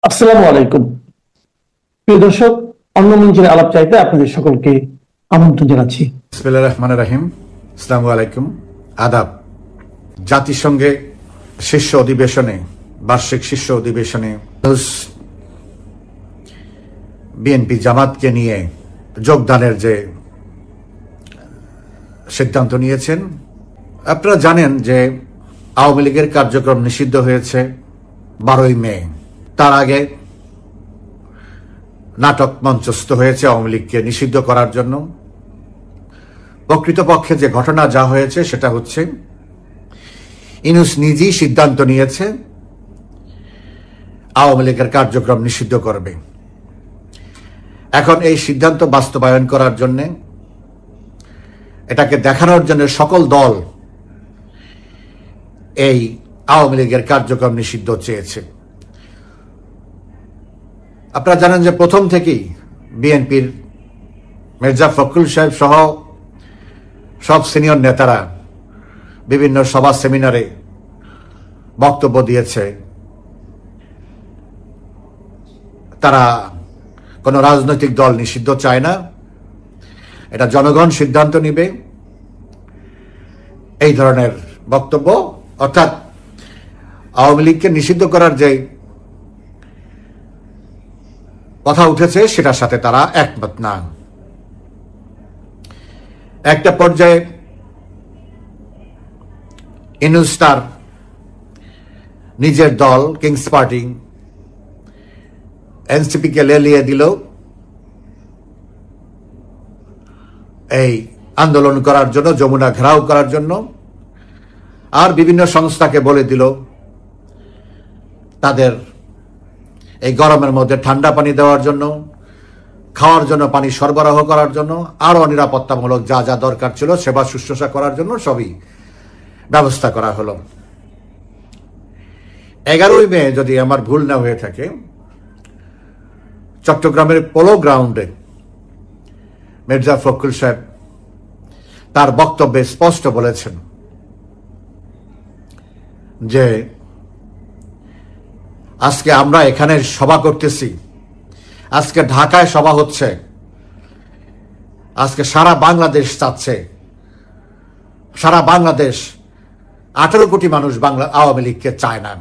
আসসালামু আলাইকুম। প্রিয় দর্শক, অন্য মঞ্চের আলাপ চাইতে আপনাদের সকলকে আমন্ত্রণ জানাচ্ছি। বিসমিল্লাহির রহমানির রহিম। আসসালামু আলাইকুম, আদাব। জাতিসংঘে শীর্ষ অধিবেশনে, বার্ষিক শীর্ষ অধিবেশনে বিএনপি জামাতকে নিয়ে যোগদানের যে সিদ্ধান্ত নিয়েছেন, আপনারা জানেন যে আওয়ামী লীগের কার্যক্রম নিষিদ্ধ হয়েছে 12ই মে। তার আগে নাটক মঞ্চস্থ হয়েছে আওয়ামী লীগকে নিষিদ্ধ করার জন্য। প্রকৃতপক্ষে যে ঘটনা যা হয়েছে সেটা হচ্ছে ইউনূস নিজেই সিদ্ধান্ত নিয়েছে আওয়ামী লীগের কার্যক্রম নিষিদ্ধ করবে। এখন এই সিদ্ধান্ত বাস্তবায়ন করার জন্য, এটাকে দেখানোর জন্য সকল দল এই আওয়ামী লীগের কার্যক্রম নিষিদ্ধ চেয়েছে। আপনারা জানেন যে প্রথম থেকেই বিএনপির মির্জা ফখরুল সাহেব সহ সব সিনিয়র নেতারা বিভিন্ন সভা সেমিনারে বক্তব্য দিয়েছে। তারা কোনো রাজনৈতিক দল নিষিদ্ধ চায় না, এটা জনগণ সিদ্ধান্ত নিবে, এই ধরনের বক্তব্য। অর্থাৎ আওয়ামী লীগকে নিষিদ্ধ করার যে কথা উঠেছে সেটার সাথে তারা একমত না। একটা পর্যায়ে ইউনূস তার নিজের দল কিংস পার্টি এনসিপিকে লেলিয়ে দিল এই আন্দোলন করার জন্য, যমুনা ঘেরাও করার জন্য, আর বিভিন্ন সংস্থাকে বলে দিল তাদের এই গরমের মধ্যে ঠান্ডা পানি দেওয়ার জন্য, খাওয়ার জন্য পানি সরবরাহ করার জন্য, আরো নিরাপত্তামূলক যা যা দরকার ছিল সেবা শুশ্রূষা করার জন্য সবই ব্যবস্থা করা হলো। 11ই মে যদি আমার ভুল না হয়ে থাকে, চট্টগ্রামের পোলো গ্রাউন্ডে মির্জা ফখরুল সাহেব তার বক্তব্যে স্পষ্ট বলেছেন যে আজকে আমরা এখানে সভা করতেছি, আজকে ঢাকায় সভা হচ্ছে, আজকে সারা বাংলাদেশ চাচ্ছে, সারা বাংলাদেশ 18 কোটি মানুষ বাংলা আওয়ামী লীগকে চায় না।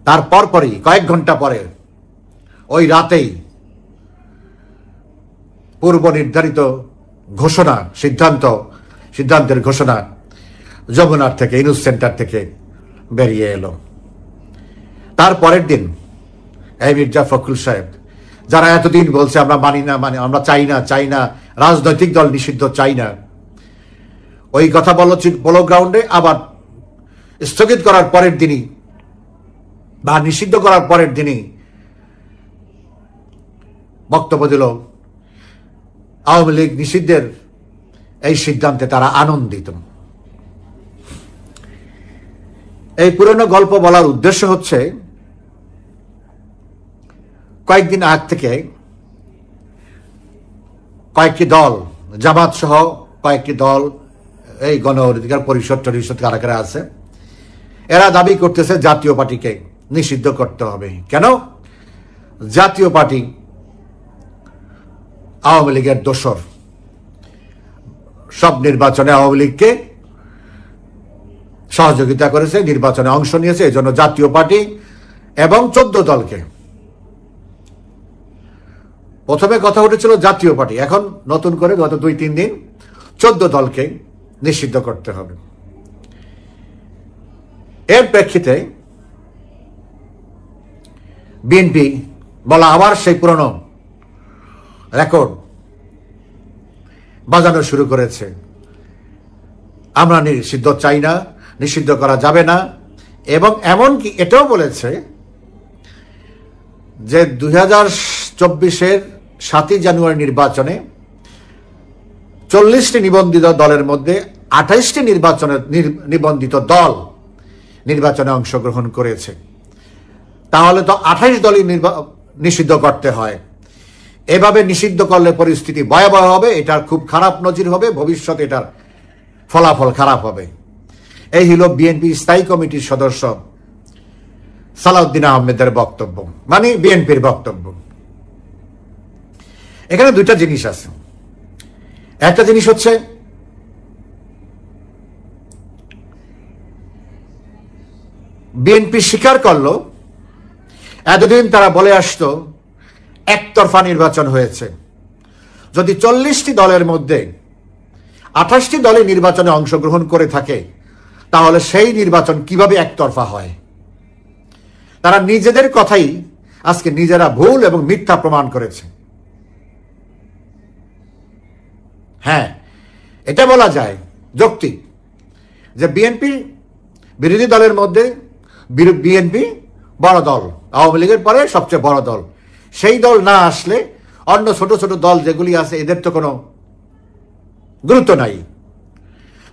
তার পরপরই কয়েক ঘন্টা পরে ওই রাতেই পূর্ব নির্ধারিত ঘোষণা, সিদ্ধান্তের ঘোষণা যমুনার থেকে, ইউনূস সেন্টার থেকে বেরিয়ে এলো। তার পরের দিন এই মির্জা ফখরুল সাহেব, যারা এতদিন বলছে আমরা মানি না, আমরা চাই না রাজনৈতিক দল নিষিদ্ধ চাই না, ওই কথা বলল পোলো গ্রাউন্ডে। আবার স্থগিত করার পরের দিনই বা নিষিদ্ধ করার পরের দিনই বক্তব্য দিল আওয়ামী লীগ নিষিদ্ধের এই সিদ্ধান্তে তারা আনন্দিত। এই পুরনো গল্প বলার উদ্দেশ্য হচ্ছে, কয়েকদিন আগ থেকে কয়েকটি দল, জামাত সহ কয়েকটি দল, এই গণ অধিকার পরিষদ কারা কারা আছে, এরা দাবি করতেছে জাতীয় পার্টিকে নিষিদ্ধ করতে হবে। কেন? জাতীয় পার্টি আওয়ামী লীগের দোসর, সব নির্বাচনে আওয়ামী লীগকে সহযোগিতা করেছে, নির্বাচনে অংশ নিয়েছে, এই জন্য জাতীয় পার্টি এবং 14 দলকে, প্রথমে কথা উঠেছিল জাতীয় পার্টি, এখন নতুন করে গত 2-3 দিন 14 দলকে নিষিদ্ধ করতে হবে। এর প্রেক্ষিতে বিএনপি বলা আবার সেই পুরনো রেকর্ড বাজানো শুরু করেছে, আমরা নিষিদ্ধ চাই না, নিষিদ্ধ করা যাবে না। এবং এমনকি এটাও বলেছে যে 2024-এর 7ই জানুয়ারি নির্বাচনে 40টি নিবন্ধিত দলের মধ্যে 28টি নিবন্ধিত দল নির্বাচনে অংশগ্রহণ করেছে। তাহলে তো 28 দলই নিষিদ্ধ করতে হয়। এভাবে নিষিদ্ধ করলে পরিস্থিতি ভয়াবহ হবে, এটার খুব খারাপ নজির হবে, ভবিষ্যতে এটার ফলাফল খারাপ হবে। এই হলো বিএনপি স্থায়ী কমিটির সদস্য সালাউদ্দিন আহমেদের বক্তব্য, মানে বিএনপির বক্তব্য। এখানে দুইটা জিনিস আছে। একটা জিনিস হচ্ছে বিএনপি স্বীকার করলো এতদিন তারা বলে আসতো একতরফা নির্বাচন হয়েছে। যদি 40টি দলের মধ্যে 28টি দলে নির্বাচনে অংশগ্রহণ করে থাকে তাহলে সেই নির্বাচন কিভাবে একতরফা হয়? তারা নিজেদের কথাই আজকে নিজেরা ভুল এবং মিথ্যা প্রমাণ করেছে। হ্যাঁ, এটা বলা যায় যৌক্তিক যে বিএনপি বিরোধী দলের মধ্যে বিএনপি বড় দল, আওয়ামী লীগের পরে সবচেয়ে বড় দল। সেই দল না আসলে অন্য ছোট ছোট দল যেগুলি আছে এদের তো কোনো গুরুত্ব নাই।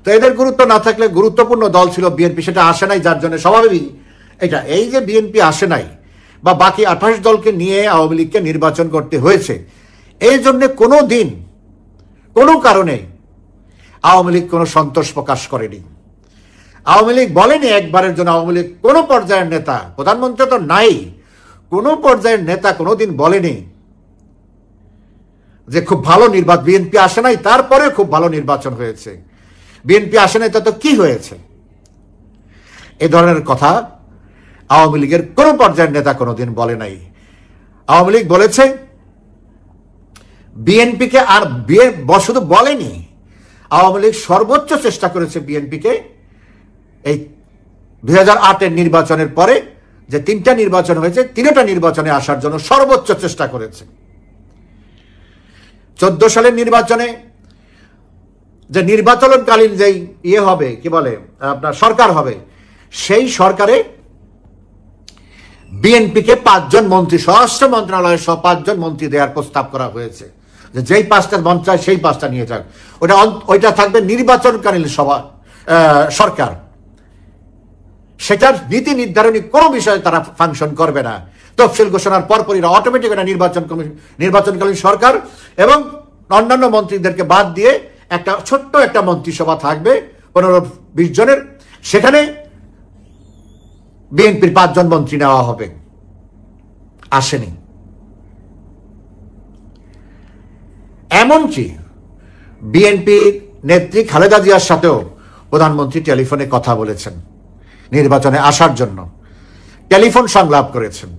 তো এদের গুরুত্ব না থাকলে গুরুত্বপূর্ণ দল ছিল বিএনপি, সেটা আসে নাই, যার জন্য স্বাভাবিক এটা এই যে বিএনপি আসে নাই বা বাকি 28 দলকে নিয়ে আওয়ামী লীগকে নির্বাচন করতে হয়েছে, এই জন্য কোনো দিন কোনো কারণে আওয়ামী লীগ কোনো সন্তোষ প্রকাশ করেনি। আওয়ামী লীগ বলেনি একবারের জন্য, আওয়ামী লীগ কোনো পর্যায়ের নেতা, প্রধানমন্ত্রী তো নাই, কোনো পর্যায়ের নেতা কোনোদিন বলেনি যে খুব ভালো নির্বাচন, বিএনপি আসে নাই তারপরে খুব ভালো নির্বাচন হয়েছে, বিএনপি আসে নাই তো কি হয়েছে, এ ধরনের কথা আওয়ামী লীগের কোনো পর্যায়ের নেতা কোনোদিন বলে নাই। আওয়ামী লীগ বলেছে বিএনপিকে, আর শুধু বলেনি, আওয়ামী লীগ সর্বোচ্চ চেষ্টা করেছে বিএনপিকে এই 2008-এর নির্বাচনের পরে যে 3টা নির্বাচন হয়েছে 3টা নির্বাচনে আসার জন্য সর্বোচ্চ চেষ্টা করেছে। 14 সালের নির্বাচনে যে নির্বাচনকালীন যেই হবে কি বলে আপনার সরকার হবে, সেই সরকারে বিএনপিকে 5 জন মন্ত্রী, স্বরাষ্ট্র মন্ত্রণালয়ের 5 জন মন্ত্রী দেওয়ার প্রস্তাব করা হয়েছে যে যেই 5টা মন চায় সেই 5টা নিয়ে যাক। ওইটা থাকবে নির্বাচনকালীন সরকার, সেটার নীতি নির্ধারণী কোনো বিষয়ে তারা ফাংশন করবে না। তফসিল ঘোষণার পরপরই অটোমেটিক একটা নির্বাচনকালীন সরকার এবং অন্যান্য মন্ত্রীদেরকে বাদ দিয়ে একটা ছোট্ট একটা মন্ত্রিসভা থাকবে 15-20 জনের, সেখানে বিএনপির 5 জন মন্ত্রী নেওয়া হবে। আসেনি। এমনকি বিএনপির নেত্রী খালেদা জিয়ার সাথেও প্রধানমন্ত্রী টেলিফোনে কথা বলেছেন, নির্বাচনে আসার জন্য টেলিফোন সংলাপ করেছেন,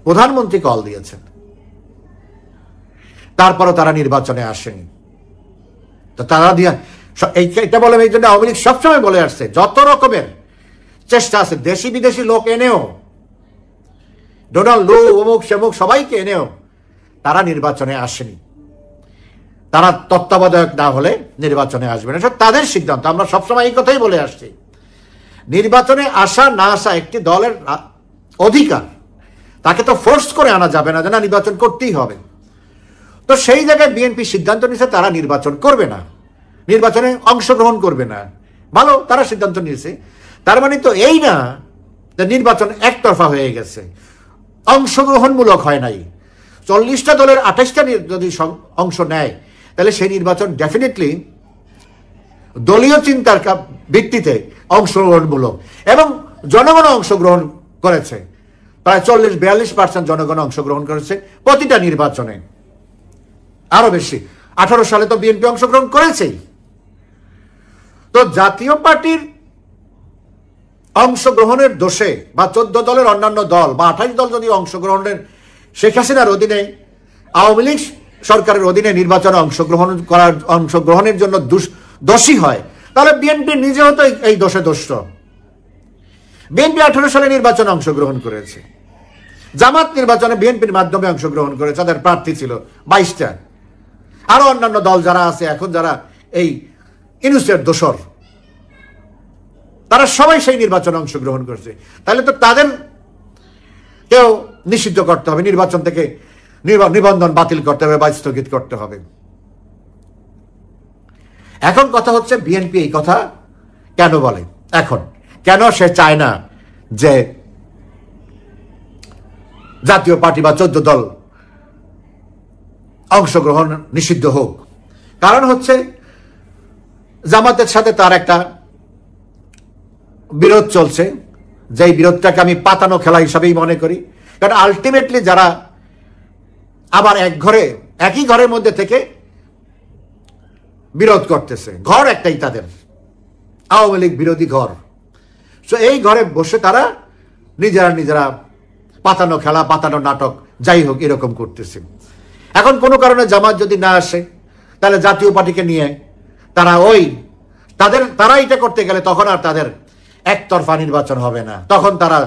প্রধানমন্ত্রী কল দিয়েছেন, তারপরও তারা নির্বাচনে আসেনি। তো তারা দিয়ে এটা বলে এই জন্য আওয়ামী লীগ সবসময় বলে আসছে যত রকমের চেষ্টা আছে দেশি বিদেশি লোক এনেও, ডোনাল্ড লু অমুক সেমুক সবাইকে এনেও তারা নির্বাচনে আসেনি। তারা তত্ত্বাবধায়ক না হলে নির্বাচনে আসবে না, তাদের সিদ্ধান্ত। আমরা সবসময় এই কথাই বলে আসছি, নির্বাচনে আসা না আসা একটি দলের অধিকার, তাকে তো ফোর্স করে আনা যাবে না যে না নির্বাচন করতেই হবে। তো সেই জায়গায় বিএনপি সিদ্ধান্ত নিয়েছে তারা নির্বাচন করবে না, নির্বাচনে অংশগ্রহণ করবে না। ভালো, তারা সিদ্ধান্ত নিয়েছে, তার মানে তো এই না যে নির্বাচন একতরফা হয়ে গেছে, অংশগ্রহণমূলক হয় নাই। 40টা দলের 28টা যদি অংশ নেয় তাহলে সেই নির্বাচন ডেফিনেটলি দলীয় চিন্তার ভিত্তিতে অংশগ্রহণমূলক, এবং জনগণ অংশগ্রহণ করেছে। প্রায় 40-42% জনগণ অংশগ্রহণ করেছে প্রতিটা নির্বাচনে, আরো বেশি। 18 সালে তো বিএনপি অংশগ্রহণ করেছেই। তো জাতীয় পার্টির অংশগ্রহণের দোষে বা 14 দলের অন্যান্য দল বা 28 দল যদি শেখ হাসিনার অধীনে আওয়ামী লীগ সরকারের অধীনে নির্বাচনে অংশগ্রহণের জন্য দোষী হয়, তাহলে বিএনপি নিজেও তো এই দোষে দোষ্ট। বিএনপি 18 সালে নির্বাচনে অংশগ্রহণ করেছে, জামাত নির্বাচনে বিএনপির মাধ্যমে অংশগ্রহণ করেছে, তাদের প্রার্থী ছিল 22টা। আরো অন্যান্য দল যারা আছে এখন, যারা এই ইউনূসের দোসর, তারা সবাই সেই নির্বাচনে অংশগ্রহণ করছে। তাহলে তো তাদের কেউ নিষিদ্ধ করতে হবে, নির্বাচন থেকে নিবন্ধন বাতিল করতে হবে বা স্থগিত করতে হবে। এখন কথা হচ্ছে বিএনপি এই কথা কেন বলে, এখন কেন সে চায় না যে জাতীয় পার্টি বা 14 দল অংশগ্রহণ নিষিদ্ধ হোক? কারণ হচ্ছে জামাতের সাথে তার একটা বিরোধ চলছে, যেই বিরোধটাকে আমি পাতানো খেলা হিসাবেই মনে করি। কারণ আলটিমেটলি যারা আবার একই ঘরের মধ্যে থেকে বিরোধ করতেছে, ঘর একটাই তাদের, আওয়ামী লীগ বিরোধী ঘর। তো এই ঘরে বসে তারা নিজেরা পাতানো খেলা, পাতানো নাটক, যাই হোক এরকম করতেছে। এখন কোনো কারণে জামাত যদি না আসে, তাহলে জাতীয় পার্টিকে নিয়ে তারা এটা করতে গেলে তখন আর তাদের একতরফা নির্বাচন হবে না, তখন তারা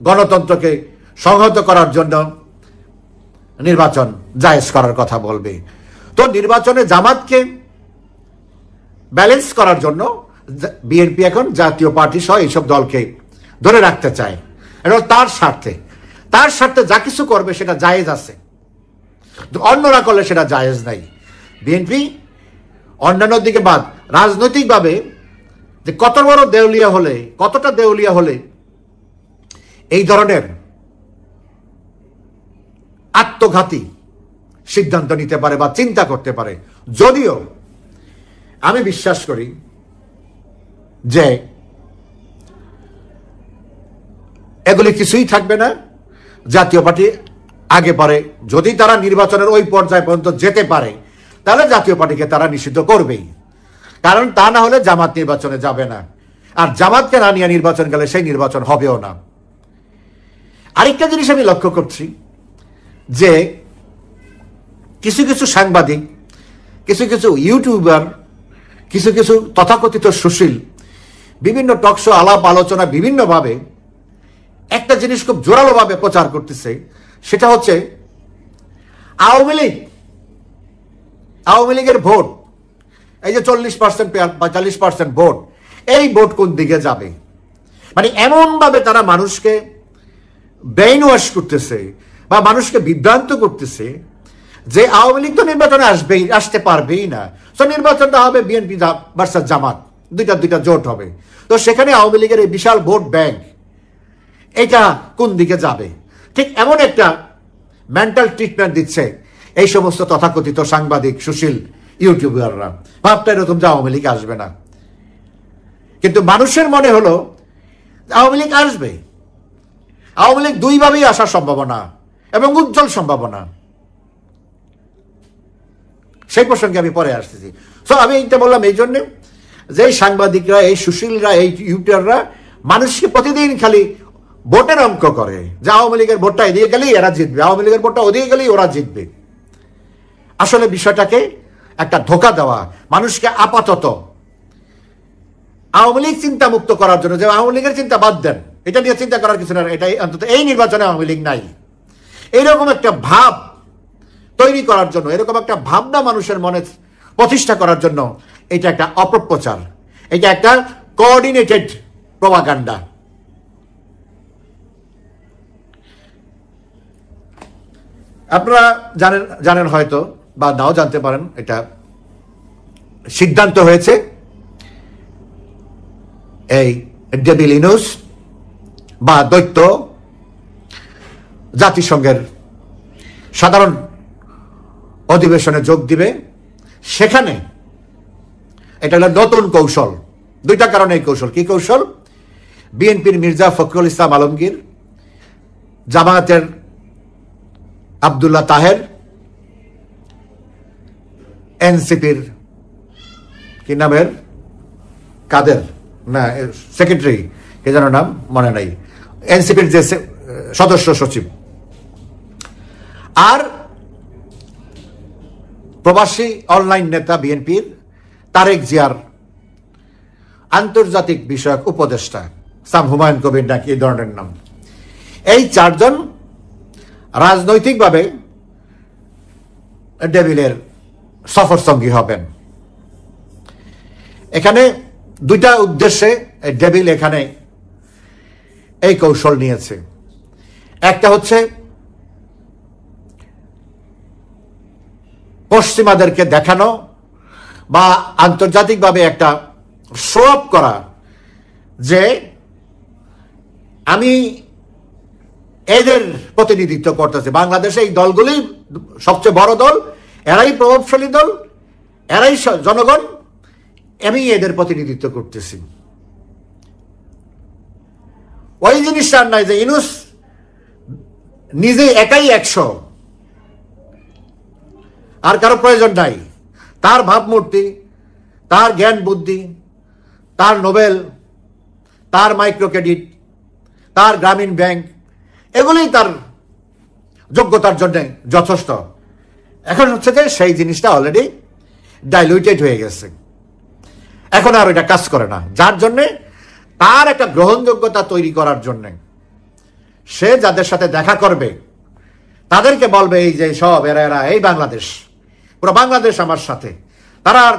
গণতন্ত্রকে সংহত করার জন্য নির্বাচন জায়েজ করার কথা বলবে। তো নির্বাচনে জামাতকে ব্যালেন্স করার জন্য বিএনপি এখন জাতীয় পার্টি সহ এইসব দলকে ধরে রাখতে চায়। এটা তার স্বার্থে যা কিছু করবে সেটা জায়েজ আছে, অন্যরা করলে সেটা জায়েজ নাই। বিএনপি অন্যান্য দিকে বাদ রাজনৈতিকভাবে যে কতটা দেউলিয়া হলে এই ধরনের আত্মঘাতী সিদ্ধান্ত নিতে পারে বা চিন্তা করতে পারে। যদিও আমি বিশ্বাস করি যে এগুলি কিছুই থাকবে না, জাতীয় পার্টি আগে পরে যদি তারা নির্বাচনের ওই পর্যায়ে পর্যন্ত যেতে পারে তাহলে জাতীয় পার্টিকে তারা নিষিদ্ধ করবেই। কারণ তা না হলে জামাত নির্বাচনে যাবে না, আর জামাতকে না নিয়ে নির্বাচন গেলে সেই নির্বাচন হবেও না। আরেকটা জিনিস আমি লক্ষ্য করছি যে কিছু সাংবাদিক, কিছু ইউটিউবার, কিছু তথাকথিত সুশীল বিভিন্ন টকশো আলাপ আলোচনা বিভিন্নভাবে একটা জিনিস খুব জোরালোভাবে প্রচার করতেছে, সেটা হচ্ছে আওয়ামী লীগের ভোট, এই যে 40% 45% ভোট, এই ভোট কোন দিকে যাবে। মানে এমন ভাবে তারা মানুষকে ব্রেইন ওয়াশ করতেছে বা মানুষকে বিভ্রান্ত করতেছে যে আওয়ামী লীগ তো নির্বাচনে আসতে পারবেই না, তো নির্বাচনটা হবে বিএনপি ভার্সাস জামাত, দুইটা জোট হবে। তো সেখানে আওয়ামী লীগের এই বিশাল ভোট ব্যাংক এটা কোন দিকে যাবে, ঠিক এমন একটা মেন্টাল ট্রিটমেন্ট দিচ্ছে এই সমস্ত তথাকথিত সাংবাদিক, সুশীল, ইউটিউবাররা। ভাবটা এরকম যে আওয়ামী লীগ আসবে না, কিন্তু মানুষের মনে হলো আওয়ামী লীগ আসবে। আওয়ামী লীগ দুইভাবেই আসার সম্ভাবনা এবং উজ্জ্বল সম্ভাবনা, সেই প্রসঙ্গে আমি পরে আসতেছি। সো আমি এইটা বললাম এই জন্যে যে এই সাংবাদিকরা, এই সুশীলরা, এই ইউটিউবাররা মানুষকে প্রতিদিন খালি ভোটের অঙ্ক করে যে আওয়ামী লীগের ভোটটা এদিকে গেলেই এরা জিতবে, আওয়ামী লীগের ভোটটা ওদিকে গেলেই ওরা জিতবে। আসলে বিষয়টাকে একটা ধোঁকা দেওয়া, মানুষকে আপাতত আওয়ামী লীগ চিন্তা মুক্ত করার জন্য, যে আওয়ামী লীগের চিন্তা বাদ দেন, এটা নিয়ে চিন্তা করার কিছু না, এটাই অন্তত এই নির্বাচনে আওয়ামী লীগ নাই, এইরকম একটা ভাব তৈরি করার জন্য, এরকম একটা ভাবনা মানুষের মনে প্রতিষ্ঠা করার জন্য এটা একটা অপপ্রচার, এটা একটা কোঅর্ডিনেটেড প্রপাগান্ডা। আপনারা জানেন হয়তো বা নাও জানতে পারেন, এটা সিদ্ধান্ত হয়েছে এই ডেভিল ইনুস বা দৈত্য জাতিসংঘের সাধারণ অধিবেশনে যোগ দিবে। সেখানে এটা হলো নতুন কৌশল, দুইটা কারণে এই কৌশল। কি কৌশল? বিএনপির মির্জা ফখরুল ইসলাম আলমগীর, জামায়াতের আব্দুল্লাহ তাহের, এনসিপির কি নামের কাদের না সেক্রেটারি, কে যেন নাম মনে নাই, এনসিপির যে সদস্য সচিব, আর প্রবাসী অনলাইন নেতা বিএনপির তারেক জিয়ার আন্তর্জাতিক বিষয়ক উপদেষ্টা সাম হুমায়ুন কবির নাকি এই ধরনের নাম, এই চারজন রাজনৈতিকভাবে ডেভিলের সফর সঙ্গী হবেন। এখানে দুইটা উদ্দেশ্যে ডেভিল এখানে এই কৌশল নিয়েছে। একটা হচ্ছে পশ্চিমাদেরকে দেখানো বা আন্তর্জাতিকভাবে একটা শো অফ করা যে আমি এদের প্রতিনিধিত্ব করতেছে, বাংলাদেশে এই দলগুলি সবচেয়ে বড় দল, এরাই প্রভাবশালী দল, এরাই জনগণ, আমি এদের প্রতিনিধিত্ব করতেছি। ওই জিনিসটা আর নাই যে ইউনূস নিজে একাই 100, আর কারো প্রয়োজন নাই। তার ভাবমূর্তি, তার জ্ঞান বুদ্ধি, তার নোবেল, তার মাইক্রো ক্রেডিট, তার গ্রামীণ ব্যাংক, এগুলোই তার যোগ্যতার জন্য যথেষ্ট। এখন হচ্ছে যে সেই জিনিসটা অলরেডি ডাইলুটেড হয়ে গেছে, এখন আর এটা কাজ করে না। যার জন্যে তার একটা গ্রহণযোগ্যতা তৈরি করার জন্যে সে যাদের সাথে দেখা করবে তাদেরকে বলবে এই যে সব এরা এই বাংলাদেশ, পুরো বাংলাদেশ আমার সাথে,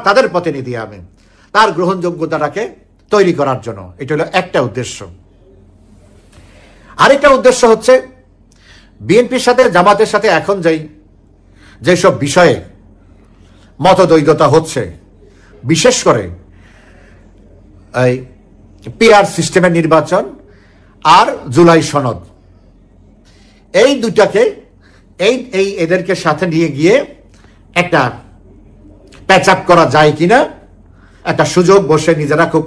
তাদের প্রতিনিধি আমি, তার গ্রহণযোগ্যতাটাকে তৈরি করার জন্য। এটা হলো একটা উদ্দেশ্য। আরেকটা উদ্দেশ্য হচ্ছে বিএনপির সাথে জামাতের সাথে এখন যেসব বিষয়ে মতদ্বৈধতা হচ্ছে, বিশেষ করে এই পিআর সিস্টেমের নির্বাচন আর জুলাই সনদ, এই দুটাকে এদেরকে সাথে নিয়ে গিয়ে একটা প্যাচ আপ করা যায় কিনা, একটা সুযোগ বসে নিজেরা খুব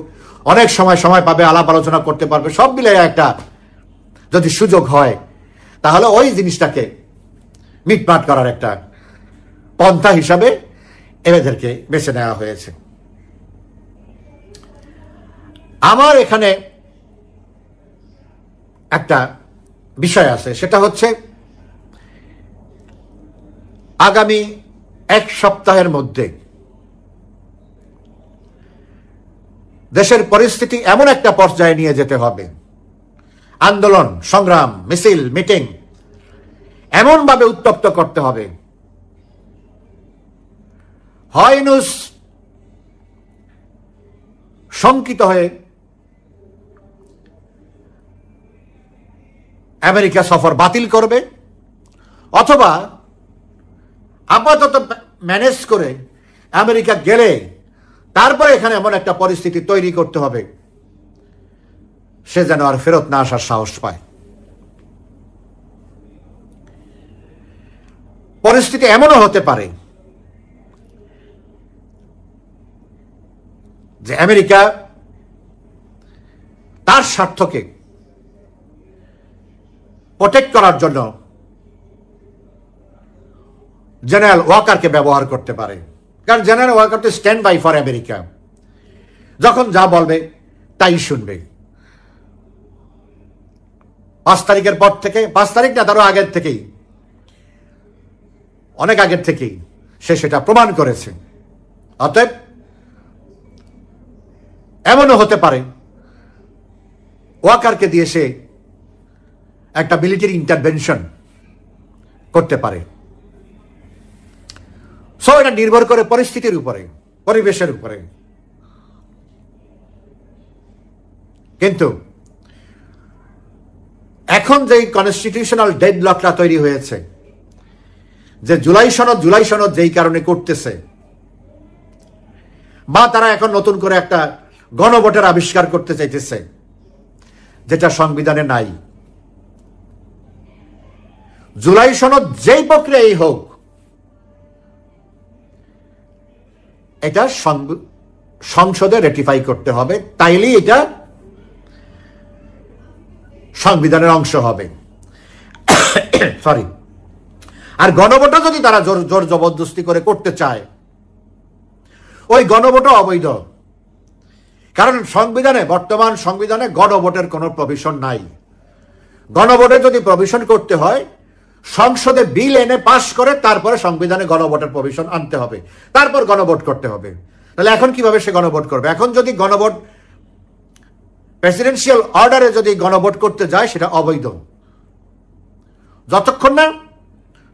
অনেক সময় পাবে, আলাপ আলোচনা করতে পারবে, সব মিলে একটা যদি সুযোগ হয় তাহলে ওই জিনিসটাকে মিটমাট করার একটা পন্থা হিসাবে এদেরকে বেছে নেওয়া হয়েছে। আমার এখানে একটা বিষয় আছে, সেটা হচ্ছে আগামী 1 সপ্তাহের মধ্যে দেশের পরিস্থিতি এমন একটা পর্যায়ে নিয়ে যেতে হবে, আন্দোলন, সংগ্রাম, মিছিল, মিটিং এমন ভাবে উত্তপ্ত করতে হবে, হয় ইউনূস শঙ্কিত হয়ে আমেরিকা সফর বাতিল করবে, অথবা আপাতত ম্যানেজ করে আমেরিকা গেলে তারপরে এখানে এমন একটা পরিস্থিতি তৈরি করতে হবে সে যেন আর ফেরত না আসার সাহস পায়। পরিস্থিতি এমনও হতে পারে যে আমেরিকা তার স্বার্থকে প্রোটেক্ট করার জন্য জেনারেল ওয়াকারকে ব্যবহার করতে পারে, কারণ জেনারেল ওয়াকার তো স্ট্যান্ড বাই ফর আমেরিকা, যখন যা বলবে তাই শুনবে। 5 তারিখের পর থেকে, 5 তারিখ না তারও আগের থেকেই, অনেক আগের থেকেই সে সেটা প্রমাণ করেছে। অতএব এমনও হতে পারে ওয়াকারকে দিয়ে সে একটা মিলিটারি ইন্টারভেনশন করতে পারে। সো এটা নির্ভর করে পরিস্থিতির উপরে, পরিবেশের উপরে। কিন্তু এখন যে কনস্টিটিউশনাল ডেডলকটা তৈরি হয়েছে, যে জুলাই সনদ যেই কারণে করতেছে, বা তারা এখন নতুন করে একটা গণভোটের আবিষ্কার করতে চাইতেছে যেটা সংবিধানে নাই। জুলাই সনদ যেই প্রক্রিয়াই হোক, এটা সংসদে রেটিফাই করতে হবে, তাইলেই এটা সংবিধানের অংশ হবে। সরি। আর গণভোটও যদি তারা জোর জবরদস্তি করে করতে চায়, ওই গণভোটও অবৈধ, কারণ বর্তমান সংবিধানে গণভোটের কোনো প্রভিশন নাই। গণভোটে যদি প্রভিশন করতে হয়, সংসদে বিল এনে পাশ করে তারপরে সংবিধানে গণভোটের প্রভিশন আনতে হবে, তারপর গণভোট করতে হবে। তাহলে এখন কিভাবে সে গণভোট করবে? এখন যদি গণভোট প্রেসিডেন্সিয়াল অর্ডারে যদি গণভোট করতে যায়, সেটা অবৈধ, যতক্ষণ না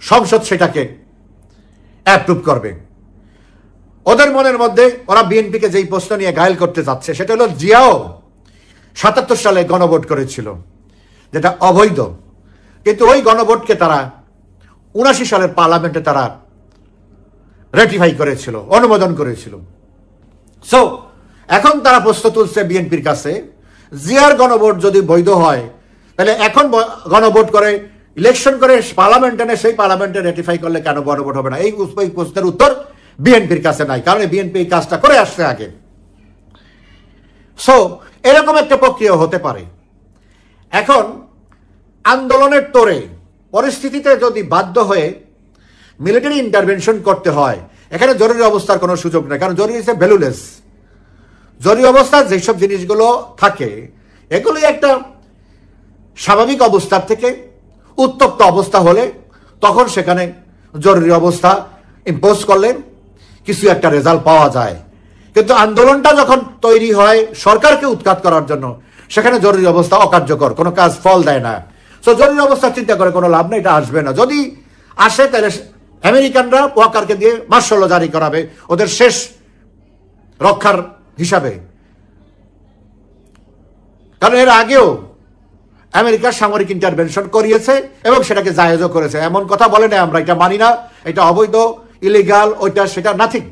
সংসদ সেটাকে অ্যাপ্রুভ করবে। ওদের মনের মধ্যে ওরা বিএনপিকে যেই প্রশ্ন নিয়ে ঘায়েল করতে যাচ্ছে, সেটা হলো জিয়াও 77 সালে গণভোট করেছিল, যেটা অবৈধ, কিন্তু ওই গণভোটকে তারা 79 সালের পার্লামেন্টে তারা রেটিফাই করেছিল, অনুমোদন করেছিল। সো এখন তারা প্রশ্ন তুলছে বিএনপির কাছে, জিয়ার গণভোট যদি বৈধ হয়, তাহলে এখন গণভোট করে ইলেকশন করে পার্লামেন্ট এনে সেই পার্লামেন্টে রেটিফাই করলে কেন গণভোট হবে না? এই প্রশ্নের উত্তর বিএনপির কাছে নাই, কারণ বিএনপি এই কাজটা করে আসছে আগে। সো এরকম একটা প্রক্রিয়া হতে পারে। এখন আন্দোলনের তোড়ে পরিস্থিতিতে যদি বাধ্য হয়ে মিলিটারি ইন্টারভেনশন করতে হয়, এখানে জরুরি অবস্থার কোনো সুযোগ নেই, কারণ জরুরি হচ্ছে ভ্যালুলেস। জরুরি অবস্থার যেসব জিনিসগুলো থাকে এগুলি একটা স্বাভাবিক অবস্থার থেকে উত্তপ্ত অবস্থা হলে তখন সেখানে জরুরি অবস্থা ইম্পোজ করলে কিছু একটা রেজাল্ট পাওয়া যায়। কিন্তু আন্দোলনটা যখন তৈরি হয় সরকারকে উৎখাত করার জন্য, সেখানে জরুরি অবস্থা অকার্যকর, কোনো কাজ ফল দেয় না। সো জরুরি অবস্থা চিন্তা করে কোনো লাভ নেই, এটা আসবে না। যদি আসে তাহলে আমেরিকানরা ওয়াকারকে দিয়ে মার্শাল ল জারি করাবে ওদের শেষ রক্ষার হিসাবে। কারণ এর আগেও আমেরিকা সামরিক ইন্টারভেনশন করিয়েছে এবং সেটাকে জায়েজও করেছে। এমন কথা বলে না আমরা এটা মানি না, এটা অবৈধ, ইলিগাল, ওইটা সেটা নাথিং,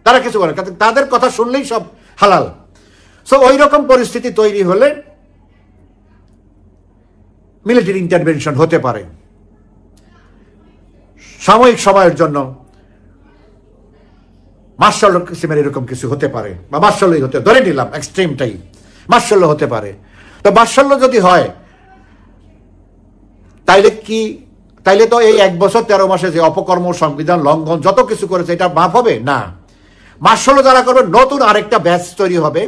তারা কিছু বলে, তাদের কথা শুনলেই সব হালাল। সো ওই রকম পরিস্থিতি তৈরি হলে মিলিটারি ইন্টারভেনশন হতে পারে সাময়িক সময়ের জন্য। মার্শাল সিমের এরকম কিছু হতে পারে, বা মার্শালই হতে, ধরে নিলাম এক্সট্রিমটাই মার্শাল হতে পারে। তো মার্শাল যদি হয় তাইলে তো এই 1 বছর 13 মাসে যে অপকর্ম, সংবিধান লঙ্ঘন, যত কিছু করেছে এটা মাফ হবে না। মার্শাল যারা করবে নতুন আরেকটা ব্যাচ তৈরি হবে,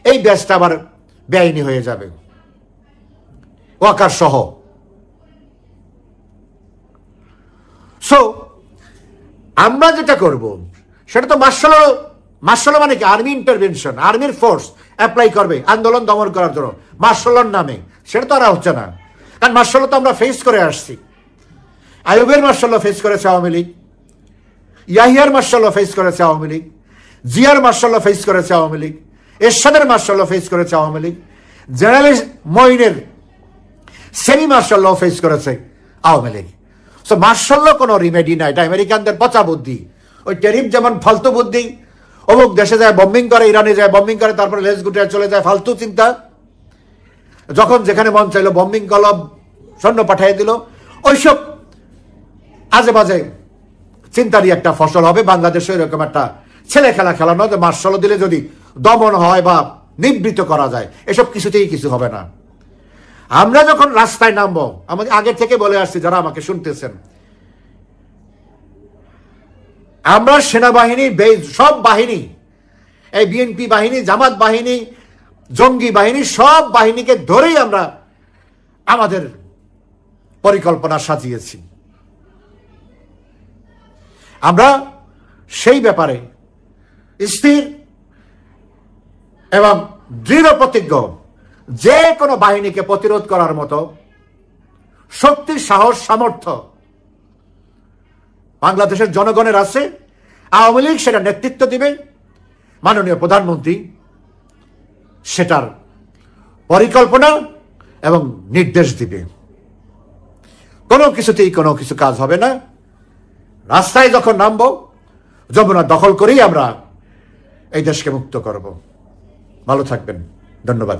এই ব্যাচটা আবার বেআইনি হয়ে যাবে ওয়াকার সহ। সো আমরা যেটা করব সেটা তো মার্শাল মানে কি, আর্মি ইন্টারভেনশন, আর্মির ফোর্স অ্যাপ্লাই করবে আন্দোলন দমন করার জন্য মার্শালের নামে। সেটা তো আর হচ্ছে না, কারণ মার্শাল তো আমরা ফেস করে আসছি। আইয়ুবের মার্শাল ফেস করেছে আওয়ামী লীগ, ইয়াহিয়ার মার্শাল ফেস করেছে আওয়ামী লীগ, জিয়ার মার্শাল ফেস করেছে আওয়ামী লীগ, এরশাদের মার্শাল ফেস করেছে আওয়ামী লীগ, জেনারেল মঈনের সেমি মার্শাল ফেস করেছে আওয়ামী লীগ। সো মার্শাল কোনো রিমেডি না, এটা আমেরিকানদের পচা বুদ্ধি। ওই টেরিফ যেমন ফালতু বুদ্ধি, অমুক দেশে যায় বম্বিং করে, ইরানে যায় বম্বিং করে, তারপরে লেজ গুটে চলে যায়, ফালতু চিন্তা। যখন যেখানে মন চাইলো বম্বিং করল, সৈন্য পাঠিয়ে দিল, ওইসব আজে বাজে চিন্তারই একটা ফসল হবে। বাংলাদেশে এরকম একটা ছেলে খেলা খেলানো, যে মার্শাল দিলে যদি দমন হয় বা নিবৃত করা যায়, এসব কিছুতেই কিছু হবে না। আমরা যখন রাস্তায় নামবো, আমাদের আগে থেকে বলে আসছি যারা আমাকে শুনতেছেন, আমরা সেনাবাহিনী, সব বাহিনী, এই বিএনপি বাহিনী, জামাত বাহিনী, জঙ্গি বাহিনী, সব বাহিনীকে ধরেই আমরা আমাদের পরিকল্পনা সাজিয়েছি। আমরা সেই ব্যাপারে স্থির এবং দৃঢ় প্রতিজ্ঞ, যে কোনো বাহিনীকে প্রতিরোধ করার মতো শক্তি, সাহস, সামর্থ্য বাংলাদেশের জনগণের আছে। আওয়ামী লীগ সেটা নেতৃত্ব দিবে, মাননীয় প্রধানমন্ত্রী সেটার পরিকল্পনা এবং নির্দেশ দিবে। কোনো কিছুতেই কোনো কিছু কাজ হবে না। রাস্তায় যখন নামবো, যমুনা দখল করেই আমরা এই দেশকে মুক্ত করব। ভালো থাকবেন, ধন্যবাদ।